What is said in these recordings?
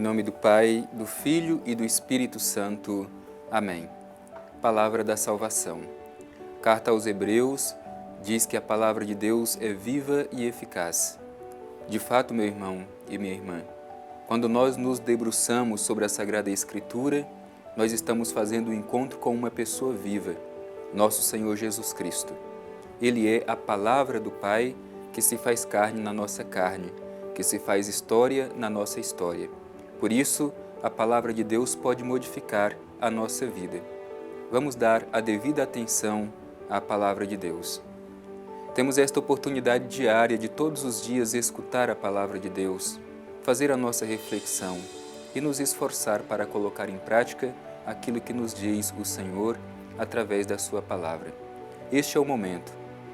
Em nome do Pai, do Filho e do Espírito Santo. Amém. Palavra da salvação. Carta aos Hebreus diz que a palavra de Deus é viva e eficaz. De fato, meu irmão e minha irmã, quando nós nos debruçamos sobre a Sagrada Escritura, nós estamos fazendo um encontro com uma pessoa viva, nosso Senhor Jesus Cristo. Ele é a palavra do Pai que se faz carne na nossa carne, que se faz história na nossa história. Por isso, a palavra de Deus pode modificar a nossa vida. Vamos dar a devida atenção à palavra de Deus. Temos esta oportunidade diária de todos os dias escutar a palavra de Deus, fazer a nossa reflexão e nos esforçar para colocar em prática aquilo que nos diz o Senhor através da sua palavra. Este é o momento.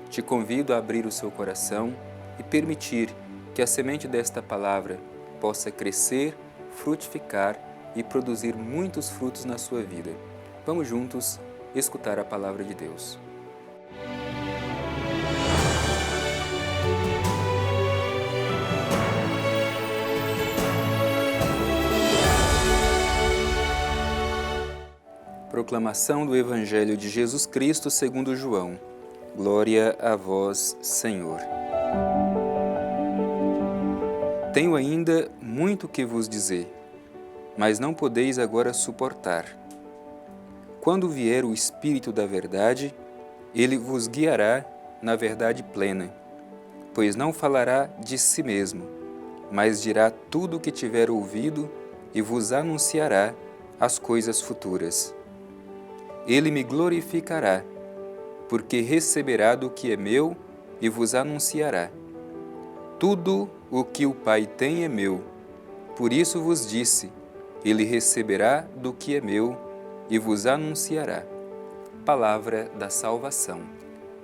Te convido a abrir o seu coração e permitir que a semente desta palavra possa crescer, frutificar e produzir muitos frutos na sua vida. Vamos juntos escutar a palavra de Deus. Proclamação do Evangelho de Jesus Cristo segundo João. Glória a vós, Senhor. Tenho ainda muito que vos dizer, mas não podeis agora suportar. Quando vier o Espírito da verdade, ele vos guiará na verdade plena, pois não falará de si mesmo, mas dirá tudo o que tiver ouvido e vos anunciará as coisas futuras. Ele me glorificará, porque receberá do que é meu e vos anunciará. Tudo o que o Pai tem é meu, por isso vos disse, ele receberá do que é meu e vos anunciará. Palavra da salvação.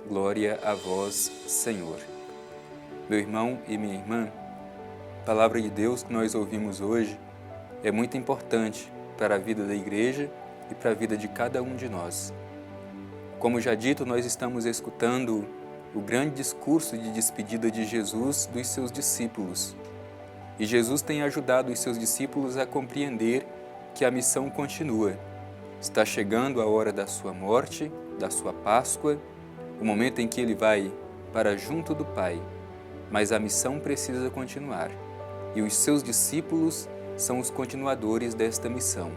Glória a vós, Senhor. Meu irmão e minha irmã, a palavra de Deus que nós ouvimos hoje é muito importante para a vida da igreja e para a vida de cada um de nós. Como já dito, nós estamos escutando o grande discurso de despedida de Jesus dos seus discípulos. E Jesus tem ajudado os seus discípulos a compreender que a missão continua. Está chegando a hora da sua morte, da sua Páscoa, o momento em que ele vai para junto do Pai. Mas a missão precisa continuar. E os seus discípulos são os continuadores desta missão.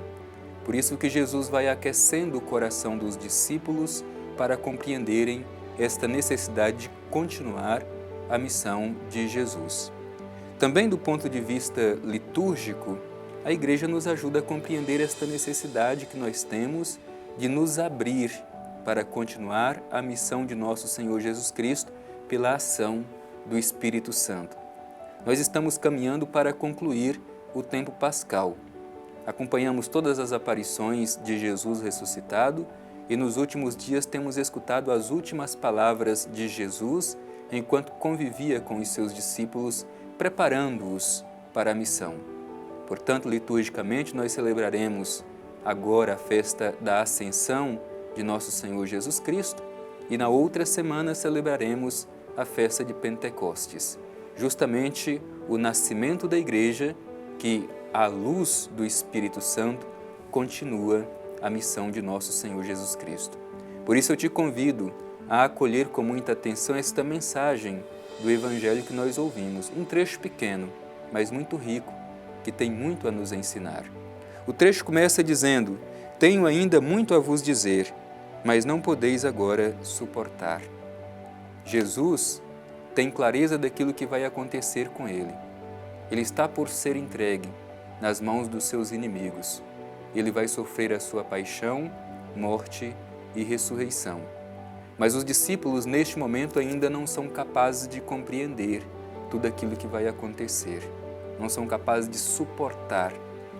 Por isso que Jesus vai aquecendo o coração dos discípulos para compreenderem esta necessidade de continuar a missão de Jesus. Também do ponto de vista litúrgico, a Igreja nos ajuda a compreender esta necessidade que nós temos de nos abrir para continuar a missão de nosso Senhor Jesus Cristo pela ação do Espírito Santo. Nós estamos caminhando para concluir o tempo pascal. Acompanhamos todas as aparições de Jesus ressuscitado e nos últimos dias temos escutado as últimas palavras de Jesus enquanto convivia com os seus discípulos, preparando-os para a missão. Portanto, liturgicamente, nós celebraremos agora a festa da Ascensão de nosso Senhor Jesus Cristo e na outra semana celebraremos a festa de Pentecostes, justamente o nascimento da Igreja que, à luz do Espírito Santo, continua a missão de nosso Senhor Jesus Cristo. Por isso eu te convido a acolher com muita atenção esta mensagem do Evangelho que nós ouvimos, um trecho pequeno, mas muito rico, que tem muito a nos ensinar. O trecho começa dizendo: tenho ainda muito a vos dizer, mas não podeis agora suportar. Jesus tem clareza daquilo que vai acontecer com ele. Ele está por ser entregue nas mãos dos seus inimigos. Ele vai sofrer a sua paixão, morte e ressurreição. Mas os discípulos, neste momento, ainda não são capazes de compreender tudo aquilo que vai acontecer. Não são capazes de suportar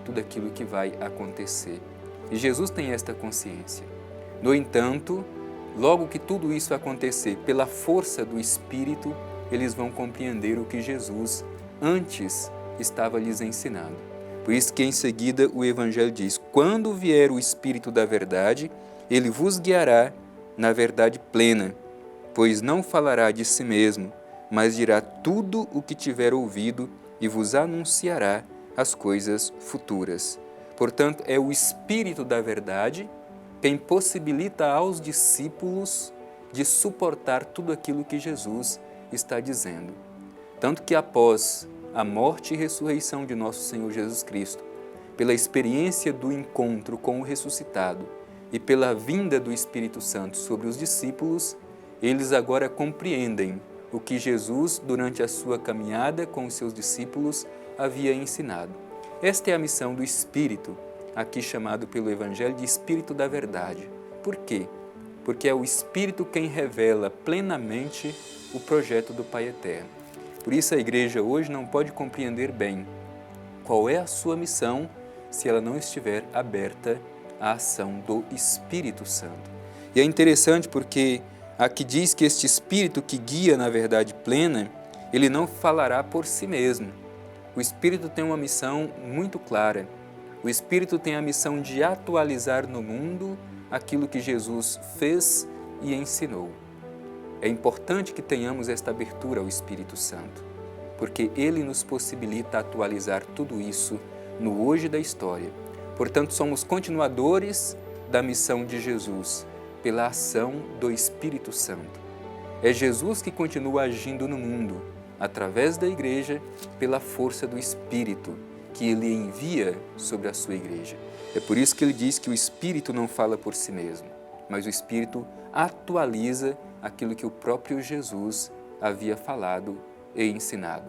tudo aquilo que vai acontecer. E Jesus tem esta consciência. No entanto, logo que tudo isso acontecer, pela força do Espírito, eles vão compreender o que Jesus antes estava lhes ensinando. Por isso que em seguida o Evangelho diz: quando vier o Espírito da verdade, ele vos guiará na verdade plena, pois não falará de si mesmo, mas dirá tudo o que tiver ouvido e vos anunciará as coisas futuras. Portanto, é o Espírito da verdade quem possibilita aos discípulos de suportar tudo aquilo que Jesus está dizendo. Tanto que após a morte e ressurreição de nosso Senhor Jesus Cristo, pela experiência do encontro com o ressuscitado e pela vinda do Espírito Santo sobre os discípulos, eles agora compreendem o que Jesus, durante a sua caminhada com os seus discípulos, havia ensinado. Esta é a missão do Espírito, aqui chamado pelo Evangelho de Espírito da Verdade. Por quê? Porque é o Espírito quem revela plenamente o projeto do Pai Eterno. Por isso a Igreja hoje não pode compreender bem qual é a sua missão se ela não estiver aberta à ação do Espírito Santo. E é interessante porque aqui diz que este Espírito que guia na verdade plena, ele não falará por si mesmo. O Espírito tem uma missão muito clara. O Espírito tem a missão de atualizar no mundo aquilo que Jesus fez e ensinou. É importante que tenhamos esta abertura ao Espírito Santo, porque ele nos possibilita atualizar tudo isso no hoje da história. Portanto, somos continuadores da missão de Jesus, pela ação do Espírito Santo. É Jesus que continua agindo no mundo, através da Igreja, pela força do Espírito, que ele envia sobre a sua Igreja. É por isso que ele diz que o Espírito não fala por si mesmo, mas o Espírito atualiza aquilo que o próprio Jesus havia falado e ensinado.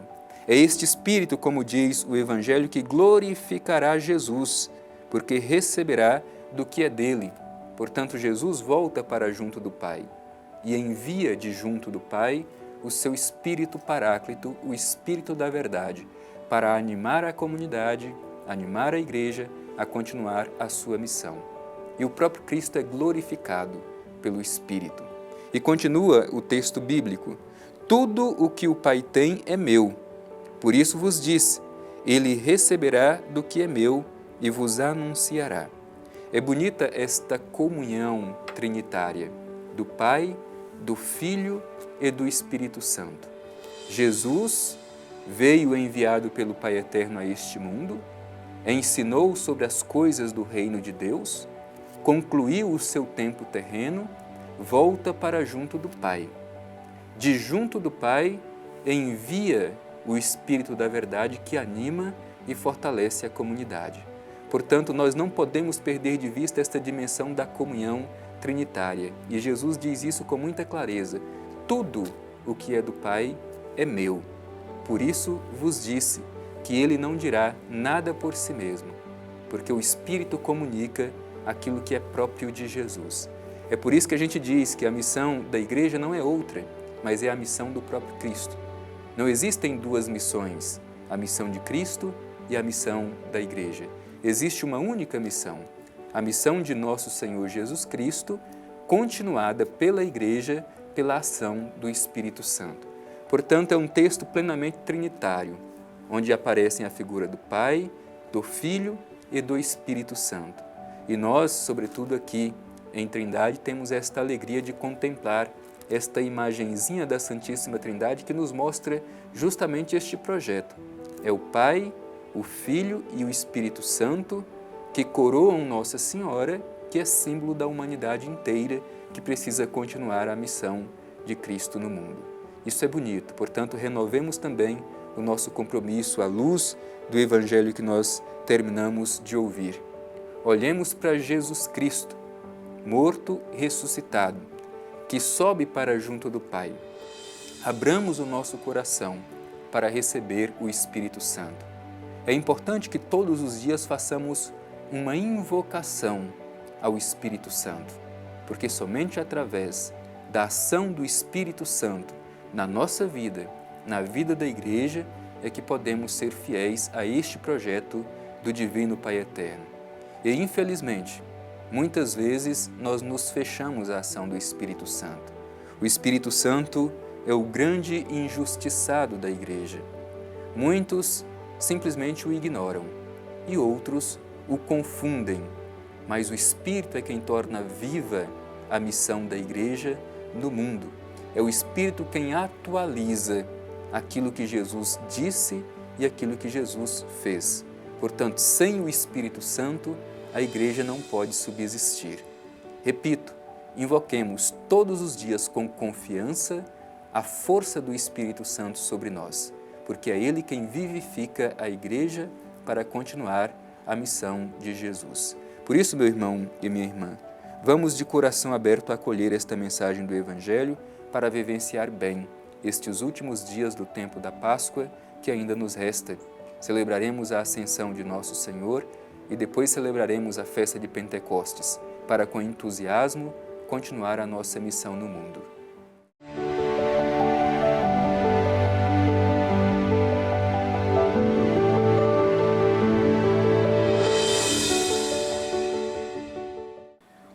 É este Espírito, como diz o Evangelho, que glorificará Jesus, porque receberá do que é dele. Portanto, Jesus volta para junto do Pai e envia de junto do Pai o seu Espírito Paráclito, o Espírito da Verdade, para animar a comunidade, animar a Igreja a continuar a sua missão. E o próprio Cristo é glorificado pelo Espírito. E continua o texto bíblico: tudo o que o Pai tem é meu. Por isso vos disse, ele receberá do que é meu e vos anunciará. É bonita esta comunhão trinitária do Pai, do Filho e do Espírito Santo. Jesus veio enviado pelo Pai Eterno a este mundo, ensinou sobre as coisas do reino de Deus, concluiu o seu tempo terreno, volta para junto do Pai. De junto do Pai, envia o Espírito da Verdade que anima e fortalece a comunidade. Portanto, nós não podemos perder de vista esta dimensão da comunhão trinitária. E Jesus diz isso com muita clareza: tudo o que é do Pai é meu. Por isso vos disse que ele não dirá nada por si mesmo, porque o Espírito comunica aquilo que é próprio de Jesus. É por isso que a gente diz que a missão da Igreja não é outra, mas é a missão do próprio Cristo. Não existem duas missões, a missão de Cristo e a missão da Igreja. Existe uma única missão, a missão de nosso Senhor Jesus Cristo, continuada pela Igreja, pela ação do Espírito Santo. Portanto, é um texto plenamente trinitário, onde aparecem a figura do Pai, do Filho e do Espírito Santo. E nós, sobretudo aqui em Trindade, temos esta alegria de contemplar esta imagenzinha da Santíssima Trindade que nos mostra justamente este projeto. É o Pai, o Filho e o Espírito Santo que coroam Nossa Senhora, que é símbolo da humanidade inteira que precisa continuar a missão de Cristo no mundo. Isso é bonito, portanto, renovemos também o nosso compromisso à luz do Evangelho que nós terminamos de ouvir. Olhemos para Jesus Cristo, morto e ressuscitado, que sobe para junto do Pai. Abramos o nosso coração para receber o Espírito Santo. É importante que todos os dias façamos uma invocação ao Espírito Santo, porque somente através da ação do Espírito Santo na nossa vida, na vida da Igreja, é que podemos ser fiéis a este projeto do Divino Pai Eterno. E, infelizmente, muitas vezes nós nos fechamos à ação do Espírito Santo. O Espírito Santo é o grande injustiçado da Igreja. Muitos simplesmente o ignoram e outros o confundem, mas o Espírito é quem torna viva a missão da Igreja no mundo. É o Espírito quem atualiza aquilo que Jesus disse e aquilo que Jesus fez. Portanto, sem o Espírito Santo, a Igreja não pode subsistir. Repito, invoquemos todos os dias com confiança a força do Espírito Santo sobre nós, porque é Ele quem vivifica a Igreja para continuar a missão de Jesus. Por isso, meu irmão e minha irmã, vamos de coração aberto acolher esta mensagem do Evangelho para vivenciar bem estes últimos dias do tempo da Páscoa que ainda nos resta. Celebraremos a ascensão de nosso Senhor e depois celebraremos a festa de Pentecostes, para com entusiasmo continuar a nossa missão no mundo.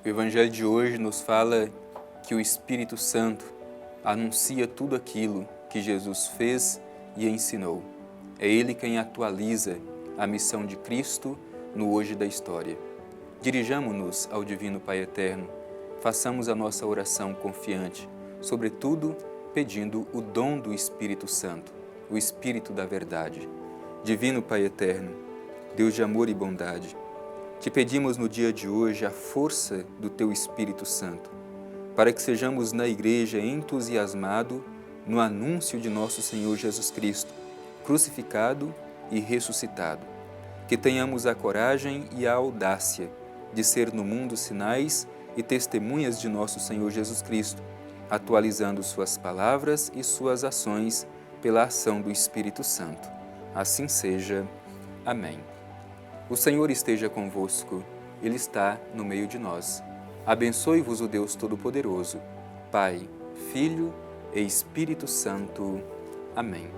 O Evangelho de hoje nos fala que o Espírito Santo anuncia tudo aquilo que Jesus fez e ensinou. É Ele quem atualiza a missão de Cristo no hoje da história. Dirijamo-nos ao Divino Pai Eterno, façamos a nossa oração confiante, sobretudo pedindo o dom do Espírito Santo, o Espírito da verdade. Divino Pai Eterno, Deus de amor e bondade, te pedimos no dia de hoje a força do Teu Espírito Santo, para que sejamos na Igreja entusiasmados no anúncio de nosso Senhor Jesus Cristo, crucificado e ressuscitado. Que tenhamos a coragem e a audácia de ser no mundo sinais e testemunhas de nosso Senhor Jesus Cristo, atualizando suas palavras e suas ações pela ação do Espírito Santo. Assim seja. Amém. O Senhor esteja convosco, Ele está no meio de nós. Abençoe-vos o Deus Todo-Poderoso, Pai, Filho e Espírito Santo. Amém.